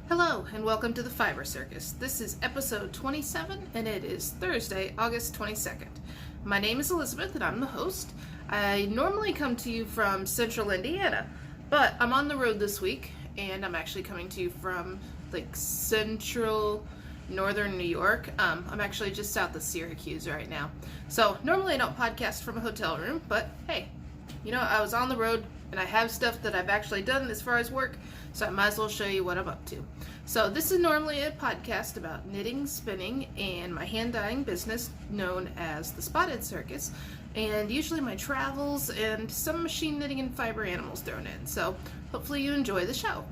Hello and welcome to the Fiber Circus. This is episode 27 and it is Thursday, August 22nd. My name is Elizabeth and I'm the host. I normally come to you from central Indiana, but I'm on the road this week and I'm actually coming to you from like central northern New York. I'm actually just south of Syracuse right now. So normally I don't podcast from a hotel room, but hey, you know, I was on the road and I have stuff that I've actually done as far as work, so I might as well show you what I'm up to. So this is normally a podcast about knitting, spinning, and my hand dyeing business known as the Spotted Circus, and usually my travels and some machine knitting and fiber animals thrown in. So hopefully you enjoy the show.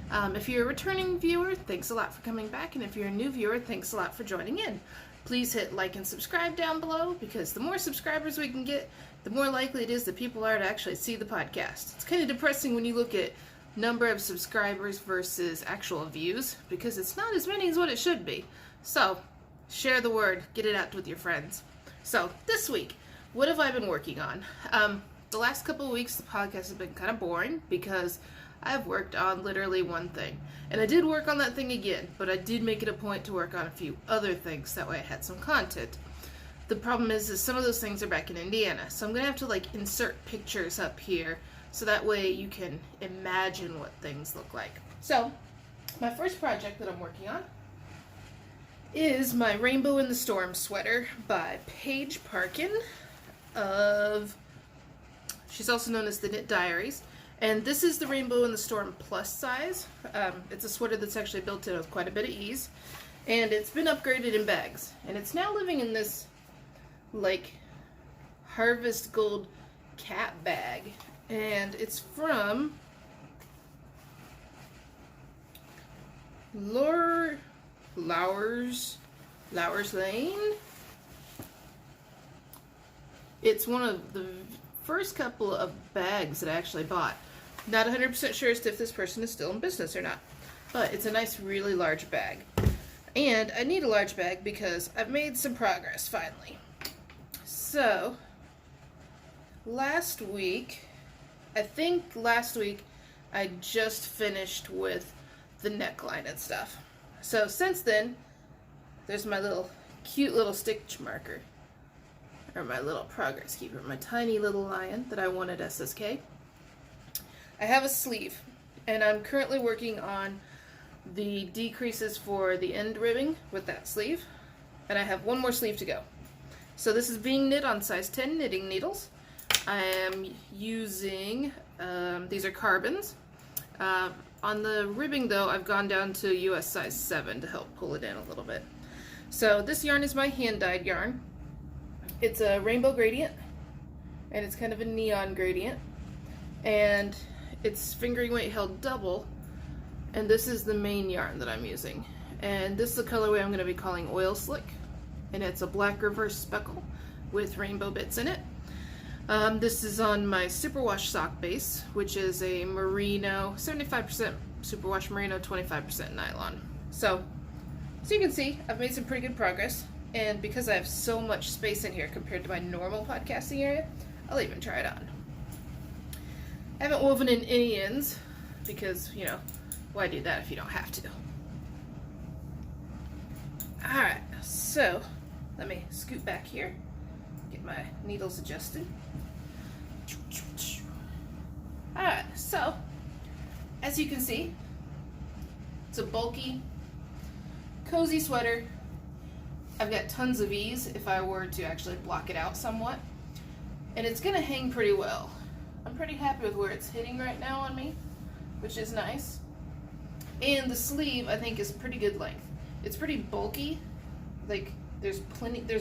If you're a returning viewer, thanks a lot for coming back, and if you're a new viewer, thanks a lot for joining in. Please hit like and subscribe down below, because the more subscribers we can get, the more likely it is that people are to actually see the podcast. It's kind of depressing when you look at number of subscribers versus actual views, because it's not as many as what it should be. So share the word, get it out with your friends. So this week, what have I been working on? The last couple of weeks the podcast has been kind of boring because I've worked on literally one thing, and I did work on that thing again, but I did make it a point to work on a few other things, that way I had some content. The problem is some of those things are back in Indiana, so I'm gonna have to like insert pictures up here so that way you can imagine what things look like. So my first project that I'm working on is my Rainbow in the Storm sweater by Paige Parkin she's also known as the Knit Diaries, and this is the Rainbow in the Storm plus size. It's a sweater that's actually built in with quite a bit of ease, and it's been upgraded in bags, and it's now living in this like harvest gold cat bag, and it's from Lowers Lane. It's one of the first couple of bags that I actually bought. Not 100% sure as to if this person is still in business or not, but it's a nice, really large bag. And I need a large bag because I've made some progress finally. So, last week, I just finished with the neckline and stuff. So since then, there's my little cute little stitch marker, or my little progress keeper, my tiny little lion that I won at SSK. I have a sleeve, and I'm currently working on the decreases for the end ribbing with that sleeve, and I have one more sleeve to go. So this is being knit on size 10 knitting needles. I am using, these are carbons. On the ribbing though, I've gone down to US size 7 to help pull it in a little bit. So this yarn is my hand dyed yarn. It's a rainbow gradient, and it's kind of a neon gradient, and it's fingering weight held double, and this is the main yarn that I'm using. And this is the colorway I'm going to be calling Oilslick, and it's a black reverse speckle with rainbow bits in it. This is on my Superwash Sock base, which is a merino, 75% Superwash merino, 25% nylon. So you can see, I've made some pretty good progress, and because I have so much space in here compared to my normal podcasting area, I'll even try it on. I haven't woven in any ends, because, you know, why do that if you don't have to? Alright, so let me scoot back here, get my needles adjusted. Alright, so as you can see, it's a bulky, cozy sweater. I've got tons of ease if I were to actually block it out somewhat, and it's gonna hang pretty well. I'm pretty happy with where it's hitting right now on me, which is nice. And the sleeve I think is pretty good length. It's pretty bulky, like there's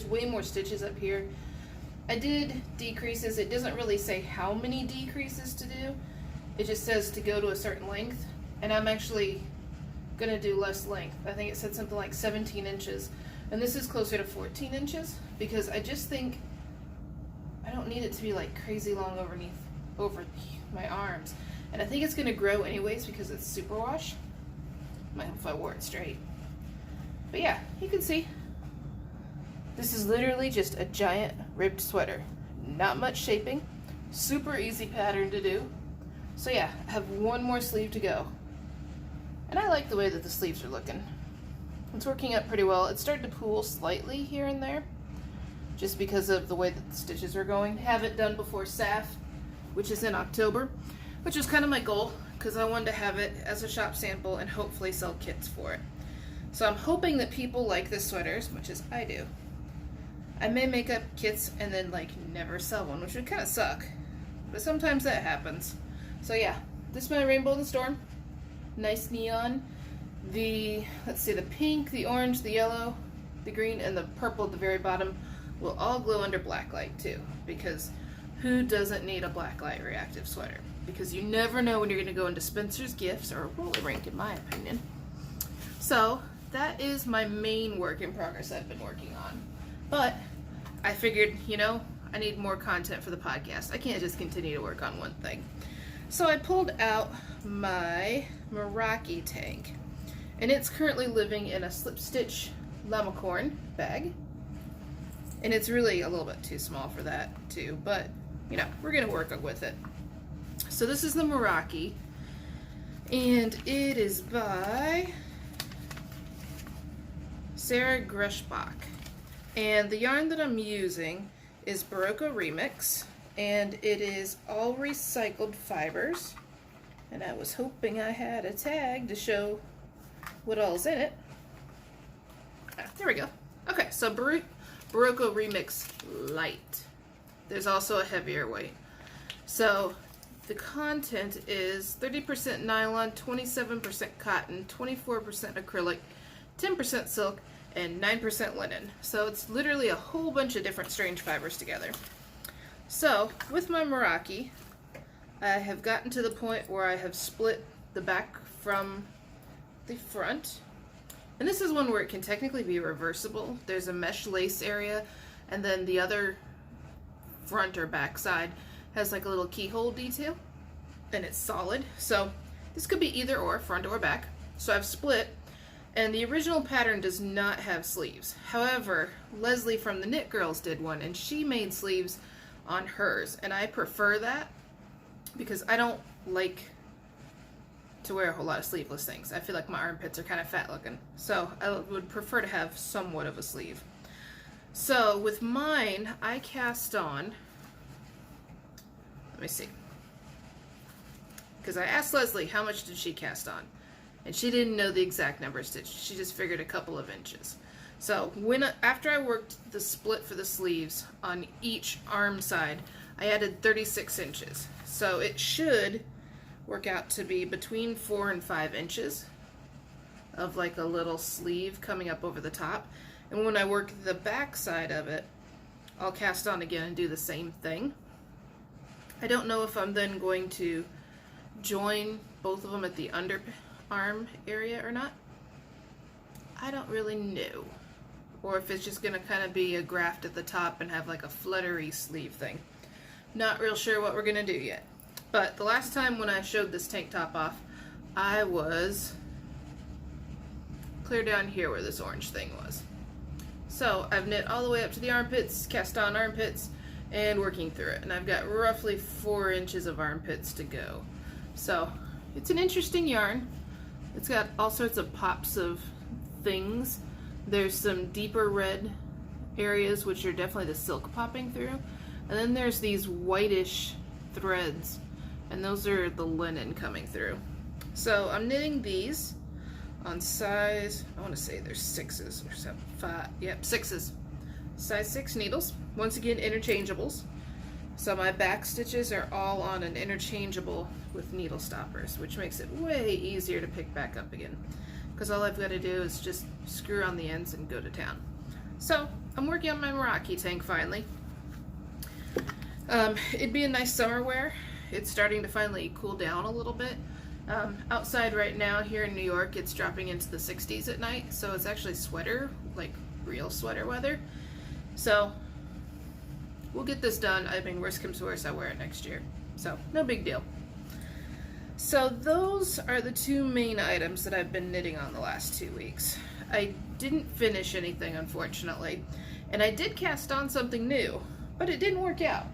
way more stitches up here. I did decreases. It doesn't really say how many decreases to do. It just says to go to a certain length, and I'm actually gonna do less length. I think it said something like 17 inches, and this is closer to 14 inches because I just think I don't need it to be like crazy long over my arms, and I think it's gonna grow anyways because it's superwash. Might help if I wore it straight. But yeah, you can see this is literally just a giant ribbed sweater. Not much shaping, super easy pattern to do. So yeah, I have one more sleeve to go. And I like the way that the sleeves are looking. It's working out pretty well. It started to pool slightly here and there, just because of the way that the stitches are going. Have it done before SAFF, which is in October, which was kind of my goal, because I wanted to have it as a shop sample and hopefully sell kits for it. So I'm hoping that people like this sweater as much as I do. I may make up kits and then like never sell one, which would kind of suck, but sometimes that happens. So yeah, this is my Rainbow in the Storm. Nice neon. Let's see, the pink, the orange, the yellow, the green, and the purple at the very bottom will all glow under black light too, because who doesn't need a black light reactive sweater? Because you never know when you're going to go into Spencer's Gifts or a roller rink, in my opinion. So that is my main work in progress I've been working on. But I figured, you know, I need more content for the podcast. I can't just continue to work on one thing. So I pulled out my Meraki tank, and it's currently living in a slip stitch Lamacorn bag, and it's really a little bit too small for that too, but you know, we're gonna work with it. So this is the Meraki, and it is by Sara Gresbach, and the yarn that I'm using is Berocco Remix, and it is all recycled fibers, and I was hoping I had a tag to show what all's in it. There we go. Okay, so Berocco Remix Light. There's also a heavier weight. So the content is 30% nylon, 27% cotton, 24% acrylic, 10% silk, and 9% linen. So it's literally a whole bunch of different strange fibers together. So with my Meraki, I have gotten to the point where I have split the back from the front. And this is one where it can technically be reversible. There's a mesh lace area, and then the other front or back side has like a little keyhole detail, and it's solid. So this could be either or, front or back. So I've split, and the original pattern does not have sleeves. However, Leslie from the Knit Girls did one, and she made sleeves on hers, and I prefer that because I don't like to wear a whole lot of sleeveless things. I feel like my armpits are kind of fat looking, so I would prefer to have somewhat of a sleeve. So with mine, I cast on, let me see, because I asked Leslie how much did she cast on, and she didn't know the exact number of stitches. She just figured a couple of inches. So after I worked the split for the sleeves on each arm side, I added 36 inches. So it should work out to be between 4 and 5 inches of like a little sleeve coming up over the top. And when I work the back side of it, I'll cast on again and do the same thing. I don't know if I'm then going to join both of them at the underarm area or not. I don't really know. Or if it's just going to kind of be a graft at the top and have like a fluttery sleeve thing. Not real sure what we're going to do yet. But the last time when I showed this tank top off, I was clear down here where this orange thing was. So I've knit all the way up to the armpits, cast on armpits, and working through it. And I've got roughly 4 inches of armpits to go. So it's an interesting yarn. It's got all sorts of pops of things. There's some deeper red areas, which are definitely the silk popping through. And then there's these whitish threads, and those are the linen coming through. So I'm knitting these on size, I want to say there's 6s or 7, 5, yep, 6s. Size 6 needles. Once again, interchangeables. So my back stitches are all on an interchangeable with needle stoppers, which makes it way easier to pick back up again, because all I've got to do is just screw on the ends and go to town. So I'm working on my Meraki tank finally. It'd be a nice summer wear. It's starting to finally cool down a little bit. Outside right now here in New York, it's dropping into the 60s at night, so it's actually sweater, like real sweater weather. So we'll get this done. I mean, worst comes to worst, I'll wear it next year. So no big deal. So those are the 2 main items that I've been knitting on the last 2 weeks. I didn't finish anything, unfortunately, and I did cast on something new, but it didn't work out.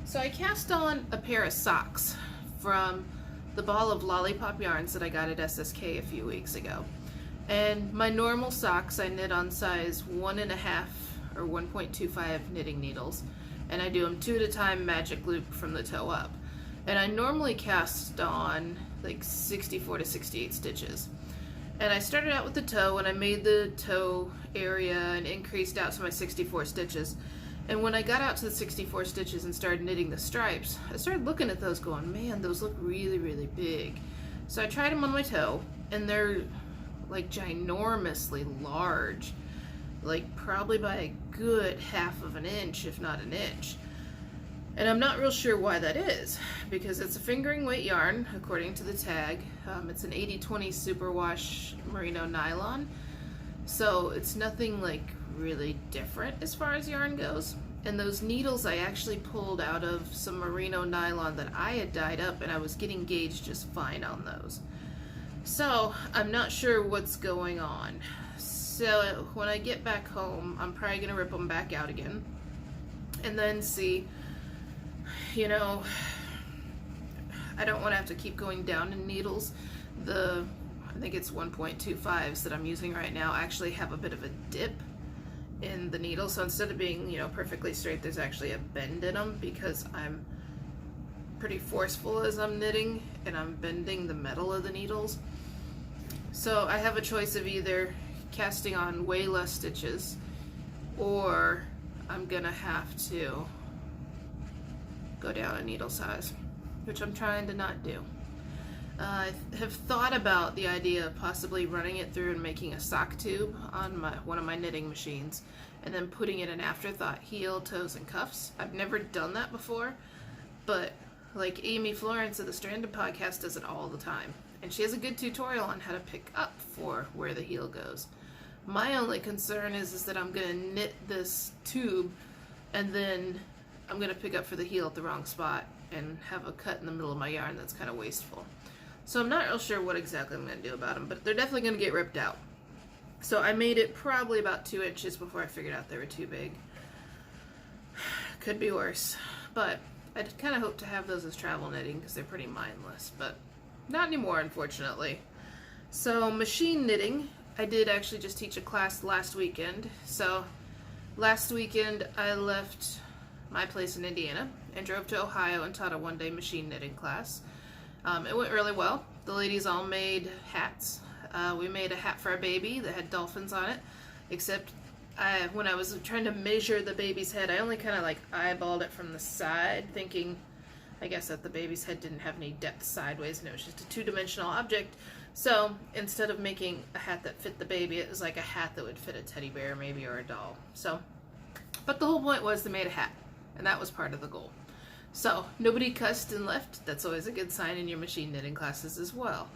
So I cast on a pair of socks from the ball of lollipop yarns that I got at SSK a few weeks ago. And my normal socks I knit on size 1.5 or 1.25 knitting needles, and I do them 2 at a time, magic loop from the toe up. And I normally cast on like 64 to 68 stitches. And I started out with the toe, and I made the toe area and increased out to my 64 stitches. And when I got out to the 64 stitches and started knitting the stripes, I started looking at those going, man, those look really, really big. So I tried them on my toe, and they're like ginormously large, like probably by a good 1/2 inch, if not an inch. And I'm not real sure why that is, because it's a fingering weight yarn, according to the tag. It's an 80/20 superwash merino nylon, so it's nothing like really different as far as yarn goes. And those needles I actually pulled out of some merino nylon that I had dyed up, and I was getting gauged just fine on those. So I'm not sure what's going on. So when I get back home, I'm probably gonna rip them back out again and then see, you know, I don't want to have to keep going down in needles. I think it's 1.25s that I'm using right now actually have a bit of a dip in the needle, so instead of being, you know, perfectly straight, there's actually a bend in them because I'm pretty forceful as I'm knitting and I'm bending the metal of the needles. So I have a choice of either casting on way less stitches, or I'm gonna have to go down a needle size, which I'm trying to not do. I have thought about the idea of possibly running it through and making a sock tube on one of my knitting machines, and then putting in an afterthought heel, toes, and cuffs. I've never done that before, but like Amy Florence of the Stranded podcast does it all the time, and she has a good tutorial on how to pick up for where the heel goes. My only concern is that I'm gonna knit this tube, and then I'm gonna pick up for the heel at the wrong spot and have a cut in the middle of my yarn that's kind of wasteful. So I'm not real sure what exactly I'm gonna do about them, but they're definitely gonna get ripped out. So I made it probably about 2 inches before I figured out they were too big. Could be worse, but I kind of hope to have those as travel knitting because they're pretty mindless, but not anymore, unfortunately. So machine knitting, I did actually just teach a class last weekend. So last weekend I left my place in Indiana and drove to Ohio and taught a 1-day machine knitting class. It went really well. The ladies all made hats. We made a hat for our baby that had dolphins on it, except when I was trying to measure the baby's head, I only kind of like eyeballed it from the side, thinking I guess that the baby's head didn't have any depth sideways and it was just a 2-dimensional object. So instead of making a hat that fit the baby, it was like a hat that would fit a teddy bear maybe, or a doll. So, but the whole point was they made a hat, and that was part of the goal. So nobody cussed and left. That's always a good sign in your machine knitting classes as well.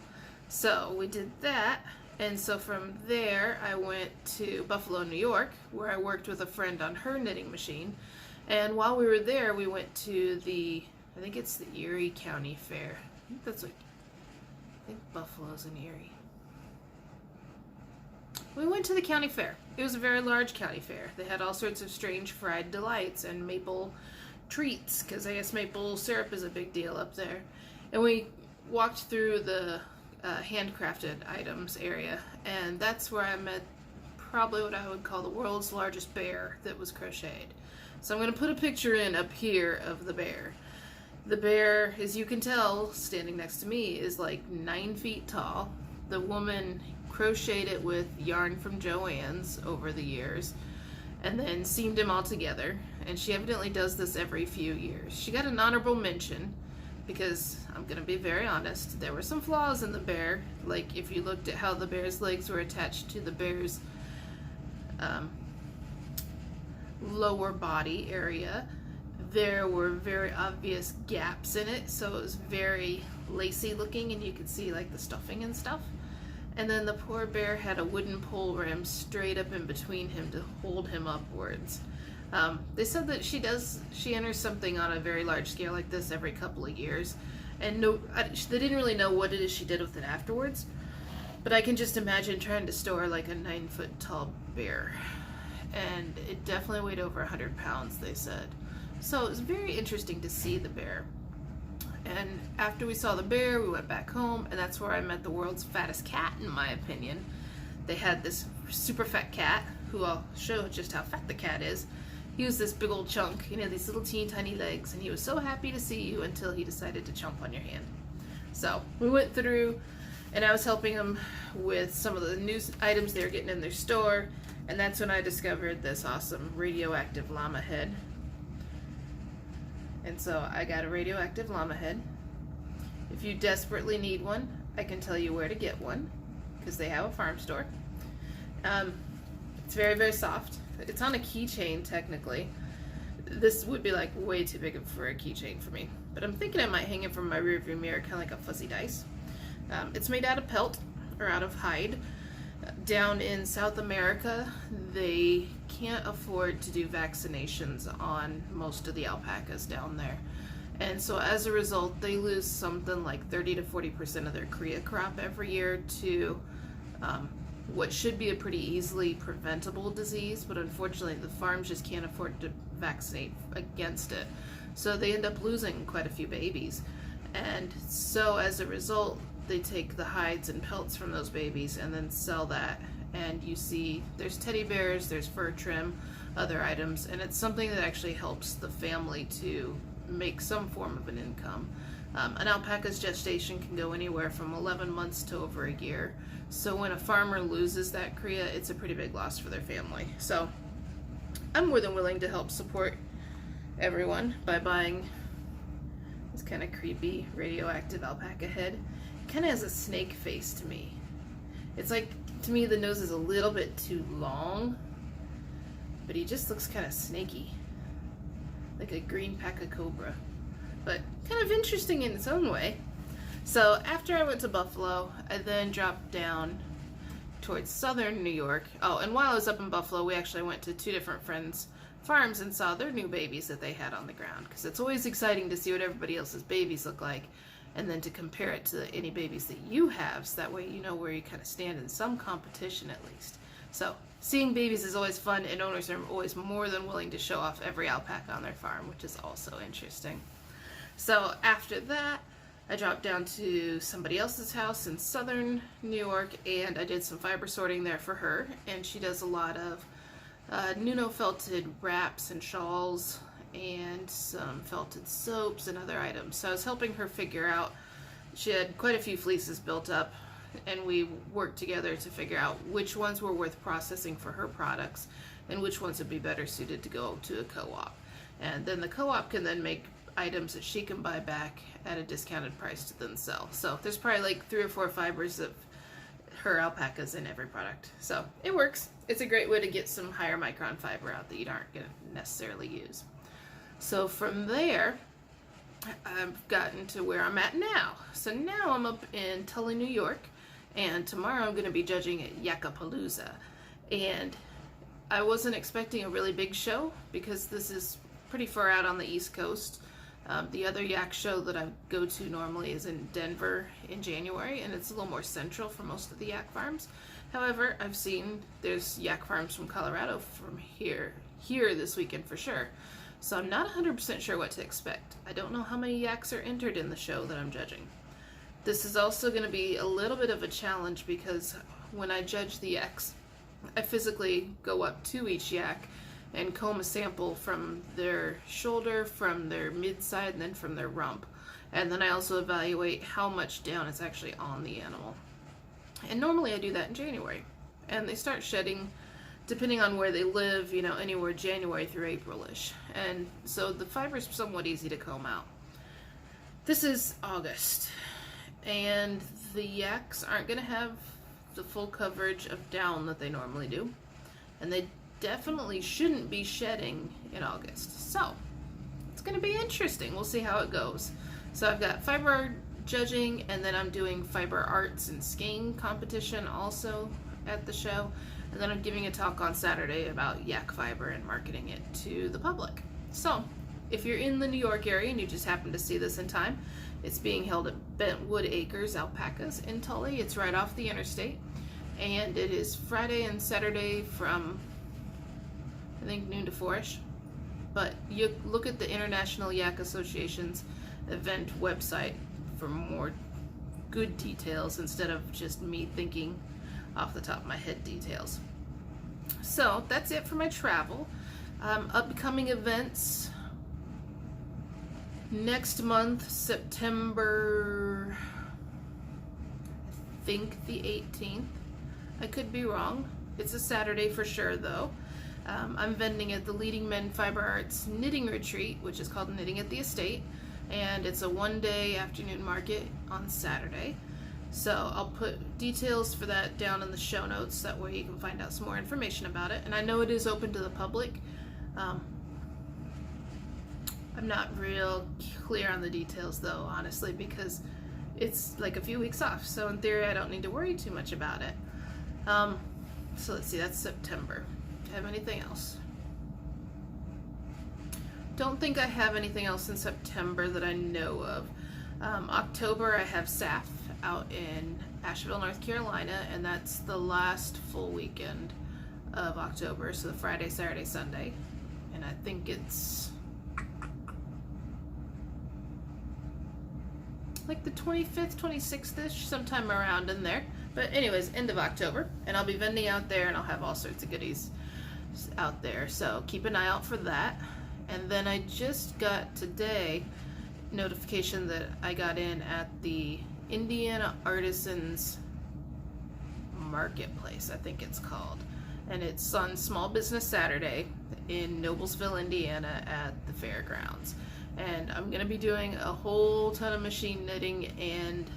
So we did that, and so from there I went to Buffalo, New York, where I worked with a friend on her knitting machine. And while we were there, we went to I think it's the Erie County Fair. I think that's what, I think Buffalo's in Erie. We went to the county fair. It was a very large county fair. They had all sorts of strange fried delights and maple treats, because I guess maple syrup is a big deal up there. And we walked through the handcrafted items area, and that's where I met probably what I would call the world's largest bear that was crocheted. So I'm going to put a picture in up here of the bear. The bear, as you can tell, standing next to me, is like 9 feet tall. The woman crocheted it with yarn from Joann's over the years, and then seamed him all together, and she evidently does this every few years. She got an honorable mention because, I'm going to be very honest, there were some flaws in the bear. Like if you looked at how the bear's legs were attached to the bear's lower body area, there were very obvious gaps in it, so it was very lacy looking, and you could see like the stuffing and stuff. And then the poor bear had a wooden pole ram straight up in between him to hold him upwards. They said that she enters something on a very large scale like this every couple of years, and they didn't really know what it is she did with it afterwards, but I can just imagine trying to store like a 9 foot tall bear, and it definitely weighed over 100 pounds, they said. So it was very interesting to see the bear. And after we saw the bear, we went back home, and that's where I met the world's fattest cat, in my opinion. They had this super fat cat, who I'll show just how fat the cat is. He was this big old chunk, you know, these little teeny tiny legs, and he was so happy to see you until he decided to chomp on your hand. So we went through, and I was helping him with some of the new items they were getting in their store, and that's when I discovered this awesome radioactive llama head. And so I got a radioactive llama head. If you desperately need one, I can tell you where to get one, because they have a farm store. It's very, very soft. It's on a keychain, technically. This would be like way too big for a keychain for me, but I'm thinking I might hang it from my rearview mirror, kind of like a fuzzy dice. It's made out of pelt, or out of hide. Down in South America, they can't afford to do vaccinations on most of the alpacas down there. And so as a result, they lose something like 30 to 40% of their cria crop every year to what should be a pretty easily preventable disease, but unfortunately the farms just can't afford to vaccinate against it. So they end up losing quite a few babies. And so as a result, they take the hides and pelts from those babies and then sell that. And you see there's teddy bears, there's fur trim, other items, and it's something that actually helps the family to make some form of an income. An alpaca's gestation can go anywhere from 11 months to over a year. So when a farmer loses that cria, it's a pretty big loss for their family. So I'm more than willing to help support everyone by buying this kind of creepy radioactive alpaca head. It kind of has a snake face to me. It's like, to me, the nose is a little bit too long, but he just looks kind of snaky, like a green paca cobra, but kind of interesting in its own way. So after I went to Buffalo, I then dropped down towards southern New York. Oh, and while I was up in Buffalo, we actually went to two different friends' farms and saw their new babies that they had on the ground, because it's always exciting to see what everybody else's babies look like, and then to compare it to any babies that you have, so that way you know where you kind of stand in some competition at least. So seeing babies is always fun, and owners are always more than willing to show off every alpaca on their farm, which is also interesting. So after that, I dropped down to somebody else's house in southern New York, and I did some fiber sorting there for her, and she does a lot of Nuno felted wraps and shawls, and some felted soaps and other items. So I was helping her figure out, she had quite a few fleeces built up, and we worked together to figure out which ones were worth processing for her products and which ones would be better suited to go to a co-op. And then the co-op can then make items that she can buy back at a discounted price to then sell. So there's probably like 3 or 4 fibers of her alpacas in every product. So it works. It's a great way to get some higher micron fiber out that you aren't going to necessarily use. So from there, I've gotten to where I'm at now. So now I'm up in Tully, New York, and tomorrow I'm going to be judging at Yakapalooza. And I wasn't expecting a really big show, because this is pretty far out on the East Coast. The other yak show that I go to normally is in Denver in January, and it's a little more central for most of the yak farms. However, I've seen there's yak farms from Colorado from here this weekend for sure. So I'm not 100% sure what to expect. I don't know how many yaks are entered in the show that I'm judging. This is also going to be a little bit of a challenge, because when I judge the yaks, I physically go up to each yak and comb a sample from their shoulder, from their mid-side, and then from their rump. And then I also evaluate how much down is actually on the animal. And normally I do that in January. And they start shedding, depending on where they live, you know, anywhere January through April-ish. And so the fiber's somewhat easy to comb out. This is August, and the yaks aren't going to have the full coverage of down that they normally do. And they definitely shouldn't be shedding in August. So it's going to be interesting. We'll see how it goes. So I've got fiber judging, and then I'm doing fiber arts and skein competition also at the show. And then I'm giving a talk on Saturday about yak fiber and marketing it to the public. So if you're in the New York area and you just happen to see this in time, it's being held at Bentwood Acres Alpacas in Tully. It's right off the interstate. And it is Friday and Saturday from, I think, noon to 4-ish. but you look at the International Yak Association's event website for more good details instead of just me thinking off the top of my head details. So that's it for my travel. Upcoming events next month, September, I think the 18th. I could be wrong. It's a Saturday for sure though. I'm vending at the Leading Men Fiber Arts Knitting Retreat, which is called Knitting at the Estate, and it's a one-day afternoon market on Saturday. So I'll put details for that down in the show notes, that way you can find out some more information about it. And I know it is open to the public. I'm not real clear on the details though, honestly, because it's like a few weeks off, so in theory I don't need to worry too much about it. So let's see, that's September. Do I have anything else? Don't think I have anything else in September that I know of. October I have SAFF out in Asheville, North Carolina, and that's the last full weekend of October, so the Friday, Saturday, Sunday. And I think it's like the 25th, 26th-ish, sometime around in there. But anyways, end of October, and I'll be vending out there, and I'll have all sorts of goodies out there, so keep an eye out for that. And then I just got today notification that I got in at the Indiana Artisans Marketplace, I think it's called, and it's on Small Business Saturday in Noblesville, Indiana at the fairgrounds. And I'm gonna be doing a whole ton of machine knitting and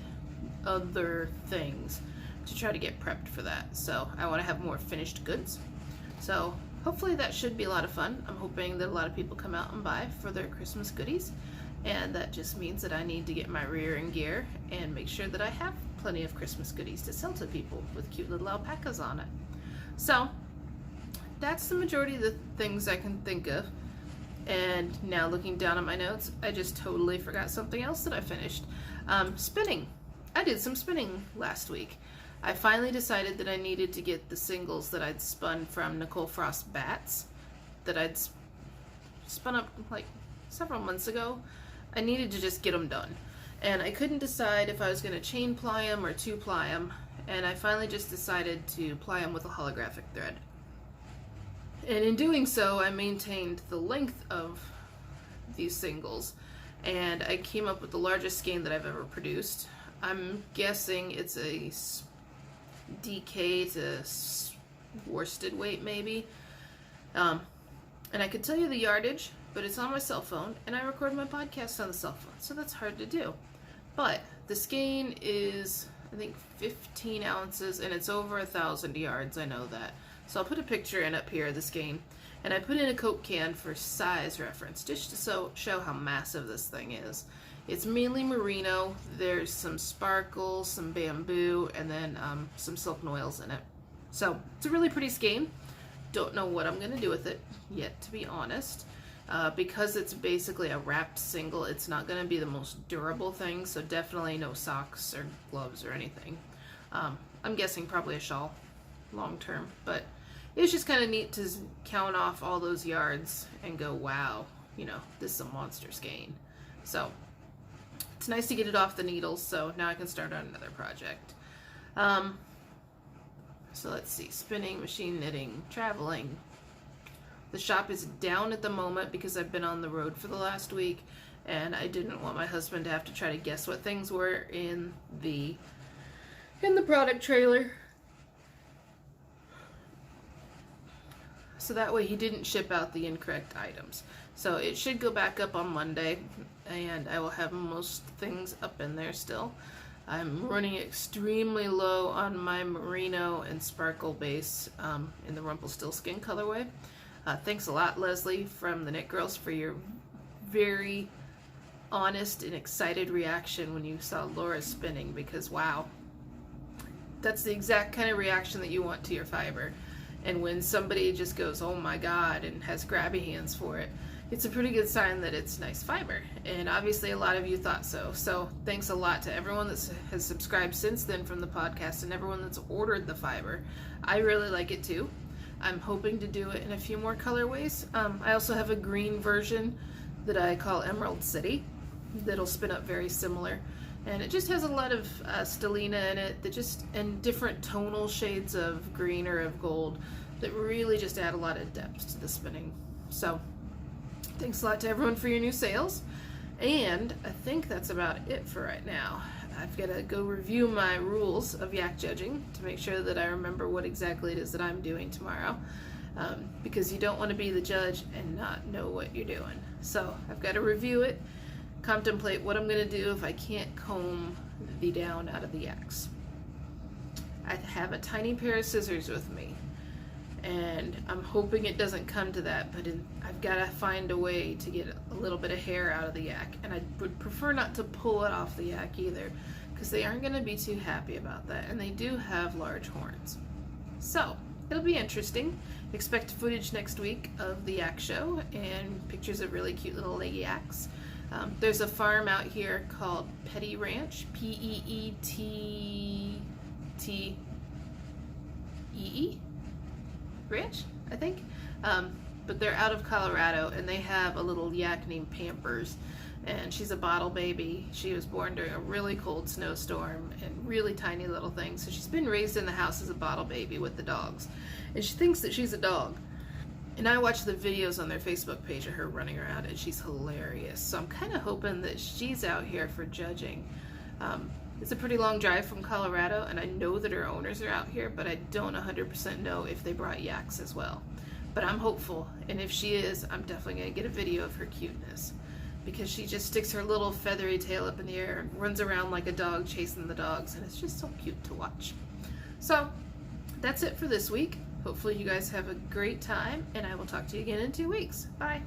other things to try to get prepped for that. So I want to have more finished goods, so hopefully that should be a lot of fun. I'm hoping that a lot of people come out and buy for their Christmas goodies, and that just means that I need to get my rear in gear and make sure that I have plenty of Christmas goodies to sell to people with cute little alpacas on it. So that's the majority of the things I can think of. And now looking down at my notes, I just totally forgot something else that I finished. Spinning. I did some spinning last week. I finally decided that I needed to get the singles that I'd spun from Nicole Frost bats that I'd spun up like several months ago. I needed to just get them done. And I couldn't decide if I was going to chain ply them or 2-ply them. And I finally just decided to ply them with a holographic thread. And in doing so, I maintained the length of these singles, and I came up with the largest skein that I've ever produced. I'm guessing it's a DK to worsted weight maybe. And I could tell you the yardage, but it's on my cell phone, and I record my podcast on the cell phone, so that's hard to do. But the skein is, I think, 15 ounces, and it's over 1,000 yards, I know that. So I'll put a picture in up here of the skein, and I put in a Coke can for size reference, just to show how massive this thing is. It's mainly merino. There's some sparkle, some bamboo, and then some silk noils in it. So it's a really pretty skein. Don't know what I'm going to do with it yet, to be honest. Because it's basically a wrapped single, it's not going to be the most durable thing, so definitely no socks or gloves or anything. I'm guessing probably a shawl long term, but it's just kind of neat to count off all those yards and go, wow, you know, this is a monster skein. So it's nice to get it off the needles, so now I can start on another project. So let's see, spinning, machine knitting, traveling. The shop is down at the moment because I've been on the road for the last week, and I didn't want my husband to have to try to guess what things were in the product trailer. So that way he didn't ship out the incorrect items. So it should go back up on Monday, and I will have most things up in there still. I'm running extremely low on my merino and sparkle base in the Rumpelstiltskin colorway. Thanks a lot, Leslie from the Knit Girls, for your very honest and excited reaction when you saw Laura spinning, because wow, that's the exact kind of reaction that you want to your fiber. And when somebody just goes, oh my god, and has grabby hands for it, it's a pretty good sign that it's nice fiber. And obviously a lot of you thought so. So thanks a lot to everyone that has subscribed since then from the podcast, and everyone that's ordered the fiber. I really like it too. I'm hoping to do it in a few more colorways. I also have a green version that I call Emerald City that'll spin up very similar. And it just has a lot of stellina in it that and different tonal shades of green or of gold that really just add a lot of depth to the spinning. So thanks a lot to everyone for your new sales. And I think that's about it for right now. I've got to go review my rules of yak judging to make sure that I remember what exactly it is that I'm doing tomorrow, because you don't want to be the judge and not know what you're doing. So I've got to review it, contemplate what I'm going to do if I can't comb the down out of the yaks. I have a tiny pair of scissors with me, and I'm hoping it doesn't come to that, but I've got to find a way to get a little bit of hair out of the yak, and I would prefer not to pull it off the yak either, because they aren't going to be too happy about that, and they do have large horns. So it'll be interesting. Expect footage next week of the yak show and pictures of really cute little yaks. There's a farm out here called Petty Ranch, P-E-E-T-T-E-E Ranch, I think. But they're out of Colorado, and they have a little yak named Pampers, and she's a bottle baby. She was born during a really cold snowstorm and really tiny little thing, so she's been raised in the house as a bottle baby with the dogs, and she thinks that she's a dog. And I watch the videos on their Facebook page of her running around, and she's hilarious. So I'm kind of hoping that she's out here for judging. It's a pretty long drive from Colorado, and I know that her owners are out here, but I don't 100% know if they brought yaks as well. But I'm hopeful, and if she is, I'm definitely going to get a video of her cuteness, because she just sticks her little feathery tail up in the air and runs around like a dog chasing the dogs, and it's just so cute to watch. So that's it for this week. Hopefully you guys have a great time, and I will talk to you again in 2 weeks. Bye.